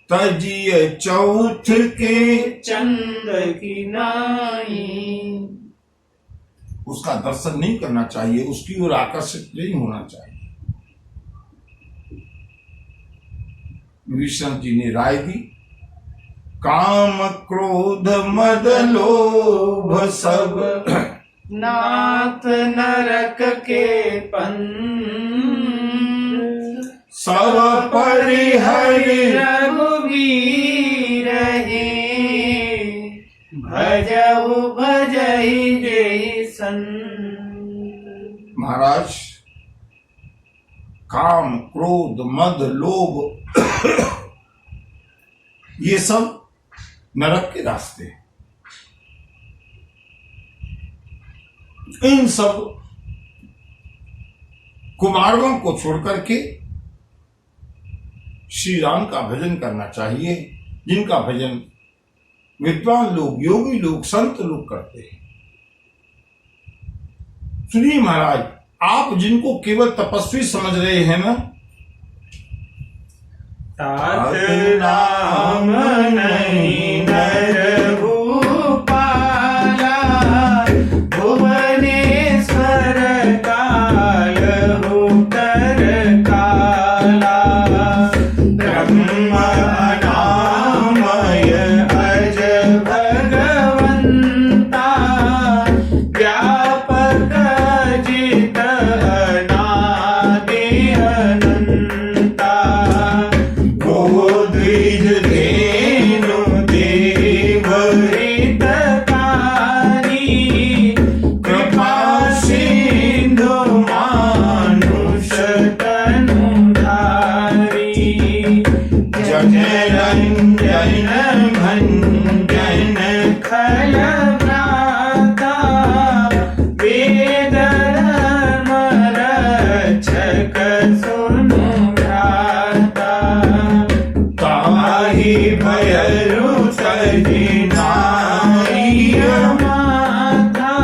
A: तजिए चौथ के
B: चंद की नाई।
A: उसका दर्शन नहीं करना चाहिए, उसकी ओर आकर्षित नहीं होना चाहिए। विभीषण जी ने राय दी, काम क्रोध मद लोभ सब
B: नाथ नरक के पंथ।
A: सब परिहरि
B: रघुवीर हे, भजहु भजहि जैसन।
A: महाराज, काम क्रोध मद लोभ ये सब नरक के रास्ते हैं। इन सब कुमार्गों को छोड़कर के श्री राम का भजन करना चाहिए, जिनका भजन विद्वान लोग, योगी लोग, संत लोग करते हैं। सुनिए महाराज, आप जिनको केवल तपस्वी समझ रहे हैं ना,
B: तात नाम नहीं नर भूपाला, भुवनेश्वर काल हो कर काला। ब्रह्म नामय अज भगवंता, व्यापक जित अनादि अनंता। द्विज धेनु देव हितकारी, कृपा सिंधु मानुष तनुधारी। जन रंजन भंजन खल भ्राता, वेद धर्म रक्षक सुनु भ्राता। ताहि भयरु सहि नारी माता,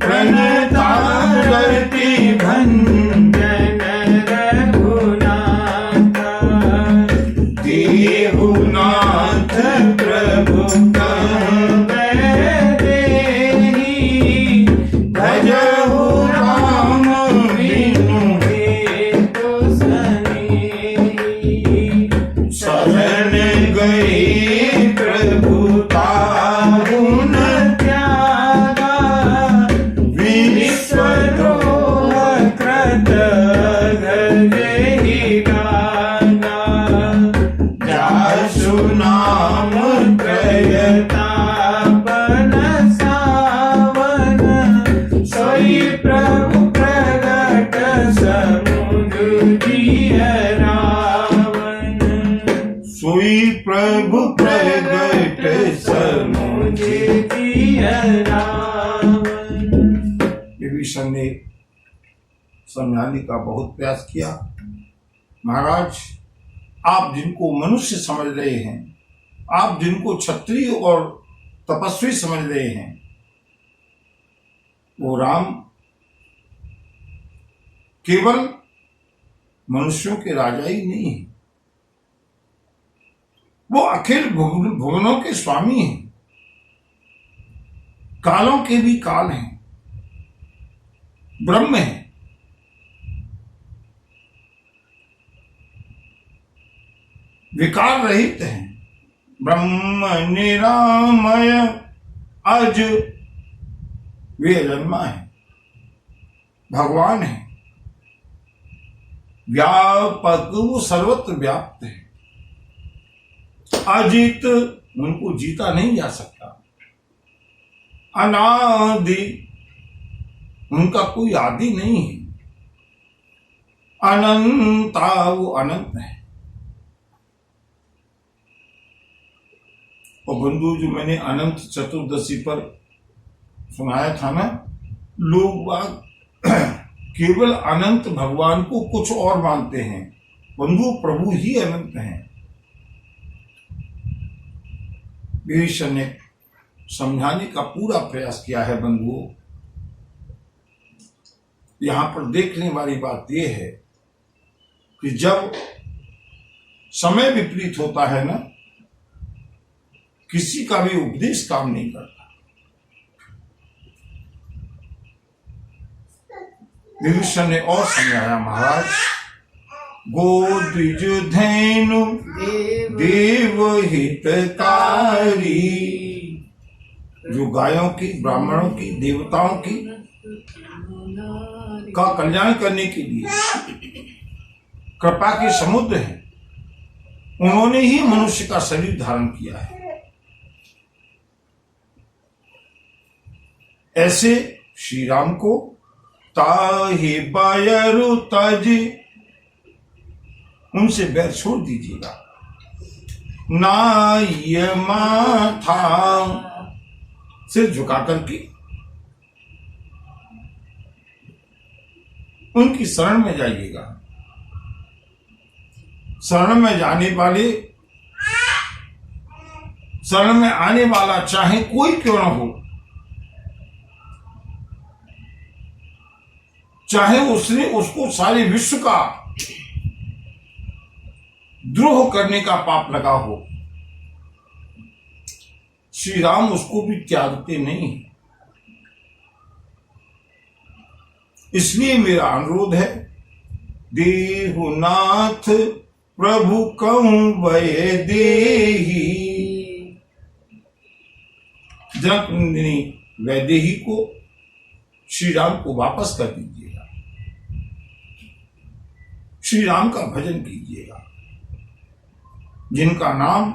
B: प्रणतारति भंजन शरण गई प्रभुता गुण त्यागा, विश्वद्रोह कृत गए गाना, जासु नाम त्रयतापन सावन, सोई प्रभु प्रगट समुद्र जिय रावण, सोई प्रभु प्रगट समुद्र जिय रावण।
A: विभीषण ने समझाने का बहुत प्रयास किया, महाराज आप जिनको मनुष्य समझ रहे हैं, आप जिनको क्षत्रिय और तपस्वी समझ रहे हैं, वो राम केवल मनुष्यों के राजा ही नहीं है, वो अखिल भुवनों के स्वामी हैं, कालों के भी काल हैं, ब्रह्म है। विकार रहित हैं, ब्रह्म निरामय अज वे अजन्मा है, भगवान है, व्यापक वो सर्वत्र व्याप्त है, अजित उनको जीता नहीं जा सकता, अनादि उनका कोई आदि नहीं है, अनंता वो अनंत है। और बंधु जो मैंने अनंत चतुर्दशी पर सुनाया था ना, लोग बाग केवल अनंत भगवान को कुछ और मानते हैं, बंधु प्रभु ही अनंत हैं। विभीषण ने समझाने का पूरा प्रयास किया है बंधुओं। यहां पर देखने वाली बात यह है कि जब समय विपरीत होता है ना, किसी का भी उपदेश काम नहीं करता। विभीषण ने और समझाया, महाराज गोद्विज धैनु देव हितकारी, जो गायों की, ब्राह्मणों की, देवताओं की का कल्याण करने के लिए कृपा के समुद्र हैं, उन्होंने ही मनुष्य का शरीर धारण किया है। ऐसे श्री राम को ताहि बायरु तज, उनसे बैर छोड़ दीजिएगा। नाय माथा, सिर झुका करके उनकी शरण में जाइएगा। शरण में जाने वाले, शरण में आने वाला चाहे कोई क्यों ना हो, चाहे उसको सारे विश्व का द्रोह करने का पाप लगा हो, श्री राम उसको भी त्यागते नहीं। इसलिए मेरा अनुरोध है, देहुनाथ प्रभु कहूं वै देही, जनकनंदिनी वैदेही को श्री राम को वापस कर दीजिएगा, श्री राम का भजन कीजिएगा, जिनका नाम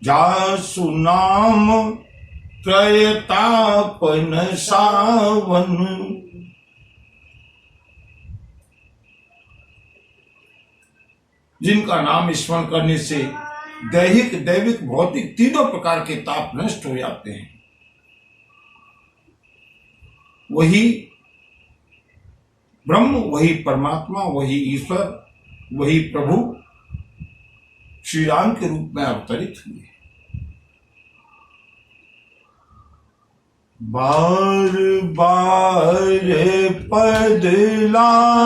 A: जासु नाम त्रयतापन सावन, जिनका नाम स्मरण करने से दैहिक, दैविक, भौतिक तीनों प्रकार के ताप नष्ट हो जाते हैं। वही ब्रह्म, वही परमात्मा, वही ईश्वर, वही प्रभु श्री राम के रूप में अवतरित हुए। बार बार पद लागम,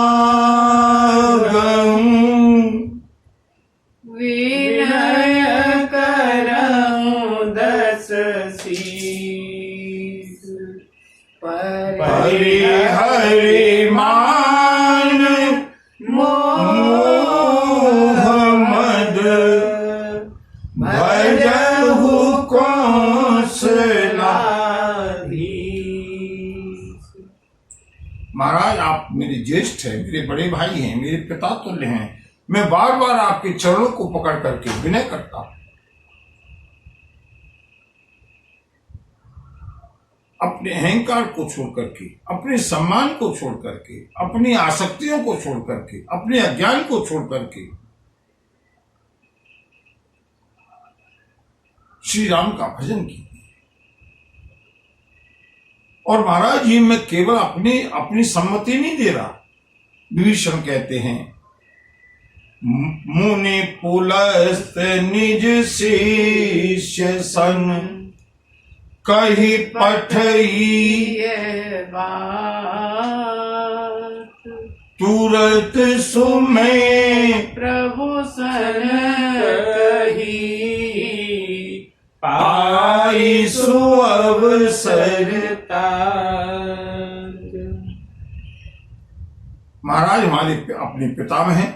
B: विनय करऊं दस शीस,
A: परिहरि मान
B: मोह
A: है, मेरे बड़े भाई हैं, मेरे पिता तुल्य हैं, मैं बार बार आपके चरणों को पकड़ करके विनय करता हूं। अपने अहंकार को छोड़ करके, अपने सम्मान को छोड़ करके, अपनी आसक्तियों को छोड़ करके, अपने अज्ञान को छोड़ करके श्री राम का भजन कीजिए। और महाराज जी मैं केवल अपनी सम्मति नहीं दे रहा। विभीषण कहते हैं, मुनि पुलस्त निज शिष्य सन कही पठई
B: बात,
A: तुरत सुमय
B: प्रभु सन कही,
A: पाई सुअवसर। महाराज हमारे अपने पितामह हैं,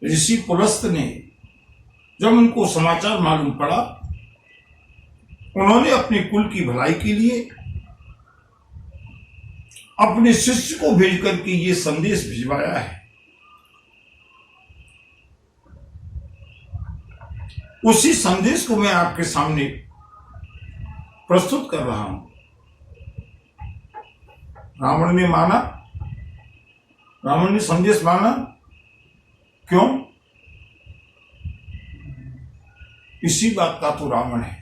A: ऋषि पुलस्त ने जब उनको समाचार मालूम पड़ा, उन्होंने अपने कुल की भलाई के लिए अपने शिष्य को भेज करके ये संदेश भिजवाया है। उसी संदेश को मैं आपके सामने प्रस्तुत कर रहा हूं। रावण ने माना, रावण ने संदेश माना, क्यों? इसी बात का तो रावण है।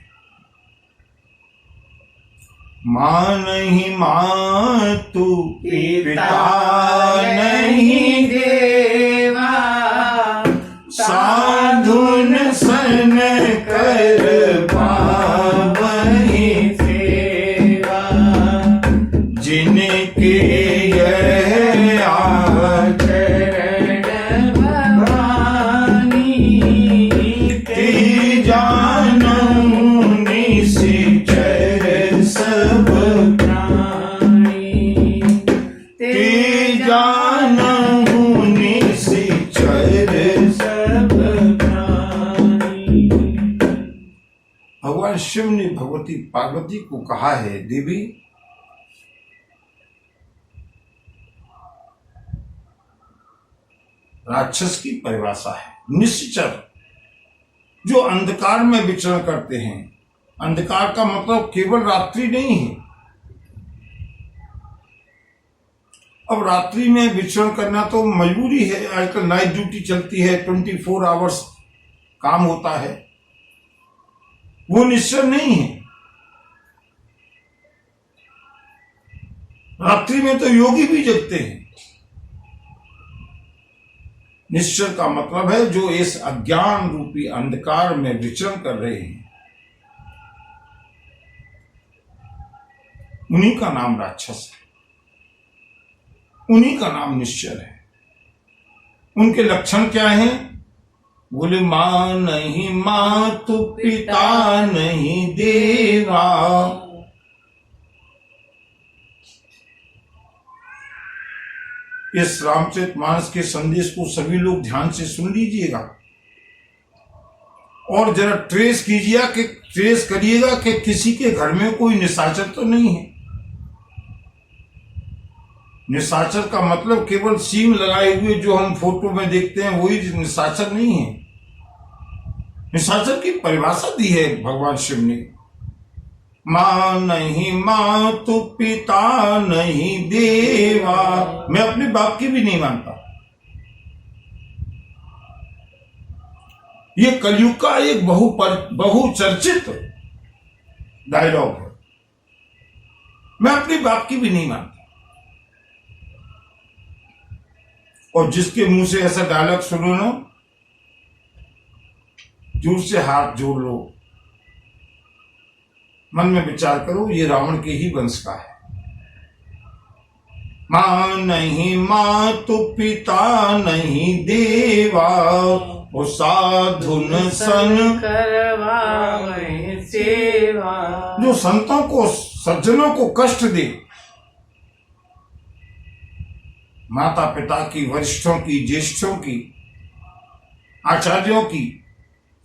A: मां नहीं मां तू पिता नहीं
B: देवा,
A: साधुन सन कर पावहि
B: सेवा,
A: जिनके यह
B: आचरण भवानी,
A: ते जानऊं निश्चर सब
B: प्राणी,
A: ते जानऊं निश्चर
B: सब प्राणी।
A: भगवान शिव ने भगवती पार्वती को कहा है, देवी राक्षस की परिभाषा है निश्चर, जो अंधकार में विचरण करते हैं। अंधकार का मतलब केवल रात्रि नहीं है। अब रात्रि में विचरण करना तो मजबूरी है, आजकल नाइट ड्यूटी चलती है, 24 आवर्स काम होता है, वो निश्चर नहीं है। रात्रि में तो योगी भी जगते हैं। निश्चर का मतलब है जो इस अज्ञान रूपी अंधकार में विचरण कर रहे हैं, उन्हीं का नाम राक्षस है, उन्हीं का नाम निश्चर है। उनके लक्षण क्या हैं? बोले मां नहीं मां तू पिता नहीं देवा। इस रामचरितमानस के संदेश को सभी लोग ध्यान से सुन लीजिएगा और जरा ट्रेस करिएगा कि किसी के घर में कोई निशाचर तो नहीं है। निशाचर का मतलब केवल सींग लगाए हुए जो हम फोटो में देखते हैं वही निशाचर नहीं है। निशाचर की परिभाषा दी है भगवान शिव ने, मां नहीं मां तू पिता नहीं देवा। मैं अपने बाप की भी नहीं मानता। ये कलयुग का एक बहुचर्चित डायलॉग है। मैं अपने बाप की भी नहीं मानता। और जिसके मुंह से ऐसा डायलॉग सुनो ना, जोर से हाथ जोड़ लो, मन में विचार करो ये रावण के ही वंश का है। मां नहीं मां तू पिता नहीं देवा, वो साधुन सन
B: करवावे सेवा।
A: जो संतों को सज्जनों को कष्ट दे, माता पिता की, वरिष्ठों की, ज्येष्ठों की, आचार्यों की,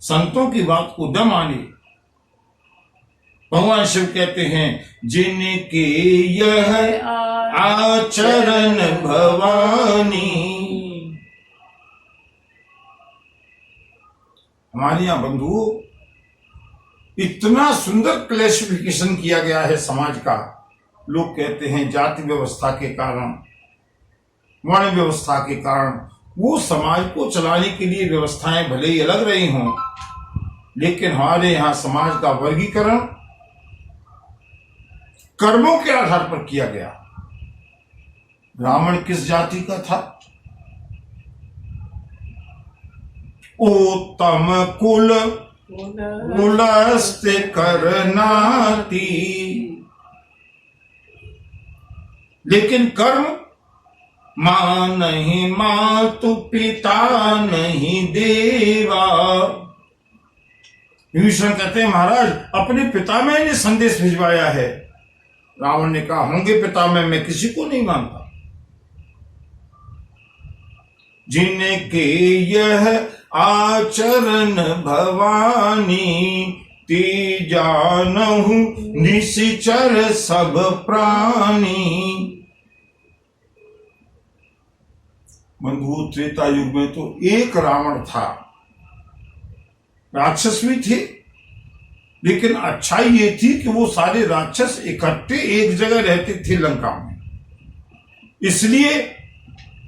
A: संतों की बात को न माने, भगवान शिव कहते हैं जिनके यह आचरण भवानी। हमारे यहाँ बंधुओं इतना सुंदर क्लैसिफिकेशन किया गया है समाज का। लोग कहते हैं जाति व्यवस्था के कारण, वर्ण व्यवस्था के कारण वो समाज को चलाने के लिए व्यवस्थाएं भले ही अलग रही हों, लेकिन हमारे यहाँ समाज का वर्गीकरण कर्मों के आधार पर किया गया। ब्राह्मण किस जाति का था? उत्तम कुल कुलस्थ करनाती, लेकिन कर्म मां नहीं मातु पिता नहीं देवा। विभीषण कहते हैं महाराज अपने पिता में ने संदेश भिजवाया है। रावण ने कहा होंगे पिता में, मैं किसी को नहीं मानता। जिनके यह आचरण भवानी, ते जानहु निश्चर सब प्राणी। बंधु त्रेता युग में तो एक रावण था, राक्षस भी थे, लेकिन अच्छाई ये थी कि वो सारे राक्षस इकट्ठे एक जगह रहते थे लंका में, इसलिए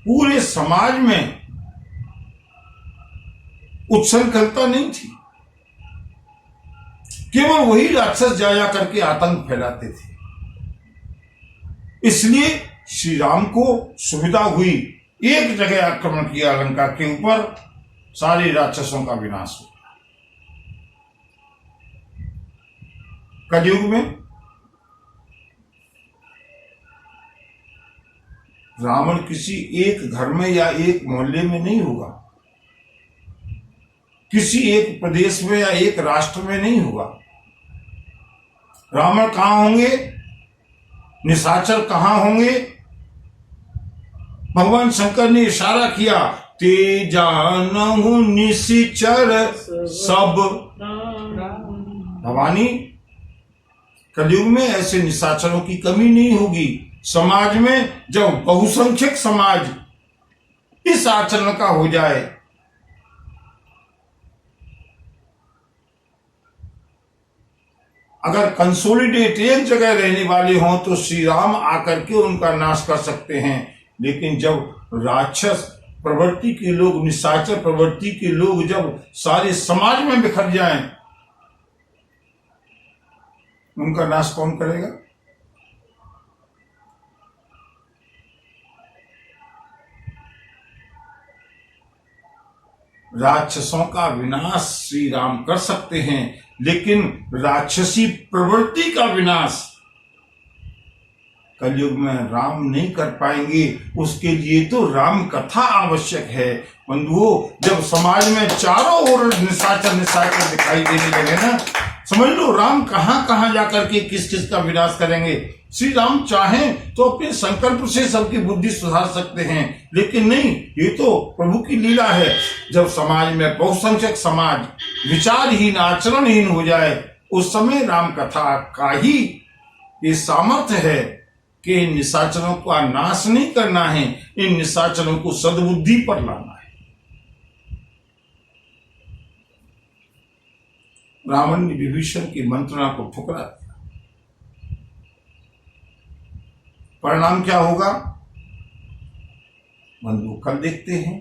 A: पूरे समाज में उच्छृंखलता नहीं थी। केवल वही राक्षस जाया करके आतंक फैलाते थे। इसलिए श्री राम को सुविधा हुई, एक जगह आक्रमण किया लंका के ऊपर, सारे राक्षसों का विनाश हुआ। कलयुग में रावण किसी एक घर में या एक मोहल्ले में नहीं होगा, किसी एक प्रदेश में या एक राष्ट्र में नहीं होगा। रावण कहां होंगे, निशाचर कहां होंगे? भगवान शंकर ने इशारा किया, ते जानहु निश्चर सब। भवानी कलयुग में ऐसे निशाचरों की कमी नहीं होगी। समाज में जब बहुसंख्यक समाज इस आचरण का हो जाए, अगर कंसोलिडेट एक जगह रहने वाले हों तो श्री राम आकर के उनका नाश कर सकते हैं। लेकिन जब राक्षस प्रवृत्ति के लोग, निशाचर प्रवृत्ति के लोग जब सारे समाज में बिखर जाएं, उनका नाश कौन करेगा? राक्षसों का विनाश श्री राम कर सकते हैं, लेकिन राक्षसी प्रवृत्ति का विनाश कलयुग में राम नहीं कर पाएंगे। उसके लिए तो राम कथा आवश्यक है। बंधुओं, जब समाज में चारों ओर निशाचर दिखाई देने लगे ना, समझ लो राम कहां कहां जाकर के किस किस का विनाश करेंगे। श्री राम चाहें तो अपने संकल्प से सबकी बुद्धि सुधार सकते हैं, लेकिन नहीं, ये तो प्रभु की लीला है। जब समाज में बहुसंख्यक समाज विचारहीन, आचरणहीन हो जाए, उस समय राम कथा का ही ये सामर्थ्य है कि इन निशाचरों का नाश नहीं करना है, इन निशाचरों को सद्बुद्धि पर लाना है। रावण ने विभीषण की मंत्रणा को ठुकरा दिया। परिणाम क्या होगा बंधु कल देखते हैं।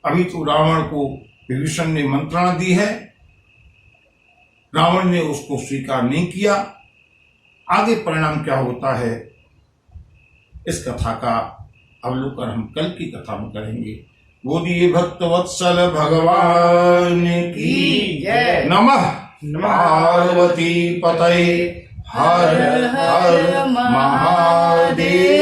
A: अभी तो रावण को विभीषण ने मंत्रणा दी है, रावण ने उसको स्वीकार नहीं किया। आगे परिणाम क्या होता है, इस कथा का अवलोकन हम कल की कथा में करेंगे। बोलिए भक्तवत्सल भगवान की
B: जय।
A: नमः पार्वती पतये हर हर महादेव।